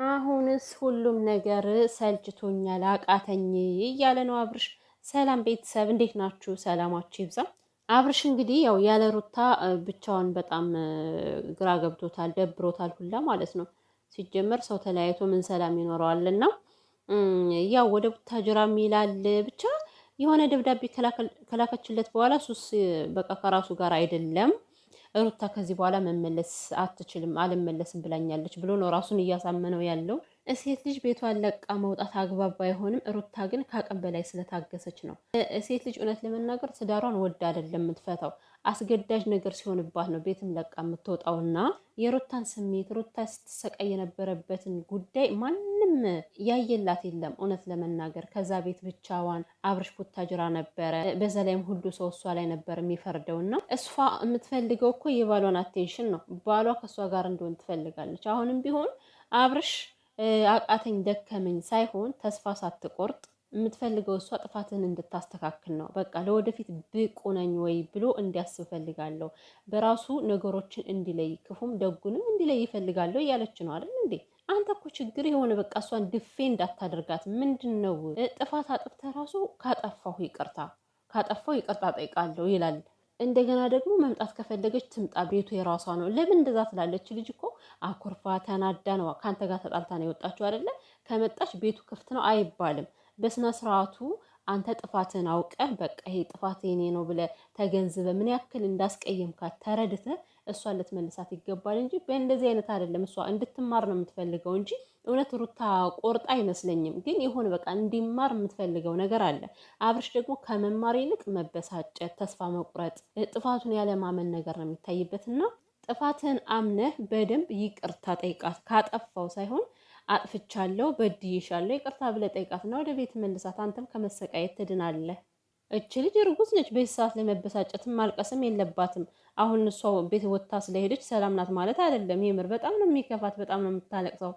አሁንስ ሁሉም ነገር ሰልችቶኛል አቃተኝ እያለ ነው አብርሽ። ሰላም ቤተሰብ እንዴት ናችሁ? ሰላማችሁ ይብዛ። አብርሽ እንግዲህ ያው ያለ ሩታ ብቻውን በጣም ግራ ገብቶታል፣ ደብሮታል ሁላ ማለት ነው። ሲጀመር ሰው ተለያይቶ ምን ሰላም ይኖረዋልና ያው ወደ ቡታጅራ ይላል ብቻ የሆነ ደብዳቤ ከላከችለት በኋላ ሱስ በቃ ከራሱ ጋር አይደለም ሩታ ከዚህ በኋላ መመለስ አትችልም፣ አልመለስም ብላኛለች ብሎ ነው ራሱን እያሳመነው ያለው። ሴት ልጅ ቤቷን ለቃ መውጣት አግባብ ባይሆንም ሩታ ግን ከአቅም በላይ ስለታገሰች ነው። ሴት ልጅ እውነት ለመናገር ትዳሯን ወድ አይደለም የምትፈታው፣ አስገዳጅ ነገር ሲሆንባት ነው ቤትም ለቃ የምትወጣውና የሩታን ስሜት ሩታ ስትሰቃይ የነበረበትን ጉዳይ ማንም ያየላት የለም። እውነት ለመናገር ከዛ ቤት ብቻዋን አብርሽ ቡታጅራ ነበረ። በዛ ላይም ሁሉ ሰው እሷ ላይ ነበር የሚፈርደውና እሷ የምትፈልገው እኮ የባሏን አቴንሽን ነው። ባሏ ከእሷ ጋር እንደሆን ትፈልጋለች። አሁንም ቢሆን አብርሽ አቃተኝ ደከመኝ ሳይሆን ተስፋ ሳትቆርጥ የምትፈልገው እሷ ጥፋትን እንድታስተካክል ነው። በቃ ለወደፊት ብቁ ነኝ ወይ ብሎ እንዲያስብ ፈልጋለሁ። በራሱ ነገሮችን እንዲለይ ክፉም ደጉንም እንዲለይ ይፈልጋለሁ እያለች ነው አይደል እንዴ? አንተ እኮ ችግር የሆነ በቃ እሷን ድፌ እንዳታደርጋት። ምንድን ነው ጥፋት አጥፍተህ ራሱ ካጠፋው ይቅርታ ጠይቃለሁ ይላል። እንደገና ደግሞ መምጣት ከፈለገች ትምጣ፣ ቤቱ የራሷ ነው። ለምን እንደዛ ትላለች? ልጅ እኮ አኩርፋ ተናዳ ነው ከአንተ ጋር ተጣልታ ነው የወጣችው አይደለ? ከመጣች ቤቱ ክፍት ነው አይባልም። በስነ ስርዓቱ አንተ ጥፋትን አውቀህ በቃ ይሄ ጥፋት የኔ ነው ብለህ ተገንዝበ ምን ያክል እንዳስቀየምካት ተረድተህ እሷን ልትመልሳት ይገባል እንጂ በእንደዚህ አይነት አይደለም። እሷ እንድትማር ነው የምትፈልገው እንጂ እውነት ሩታ ቆርጣ አይመስለኝም። ግን የሆነ በቃ እንዲማር የምትፈልገው ነገር አለ። አብርሽ ደግሞ ከመማር ይልቅ መበሳጨት፣ ተስፋ መቁረጥ፣ ጥፋቱን ያለማመን ነገር ነው የሚታይበትና ጥፋትን አምነህ በደንብ ይቅርታ ጠይቃት። ካጠፋው ሳይሆን አጥፍቻለሁ፣ በድዬሻለሁ ይቅርታ ብለህ ጠይቃትና ወደ ቤት መልሳት። አንተም ከመሰቃየት ትድናለህ። እች ልጅ እርጉዝ ነች። በዚህ ሰዓት ላይ መበሳጨትም ማልቀስም የለባትም። አሁን እሷ ቤት ወጥታ ስለሄደች ሰላም ናት ማለት አይደለም። የምር በጣም ነው የሚከፋት፣ በጣም ነው የምታለቅሰው።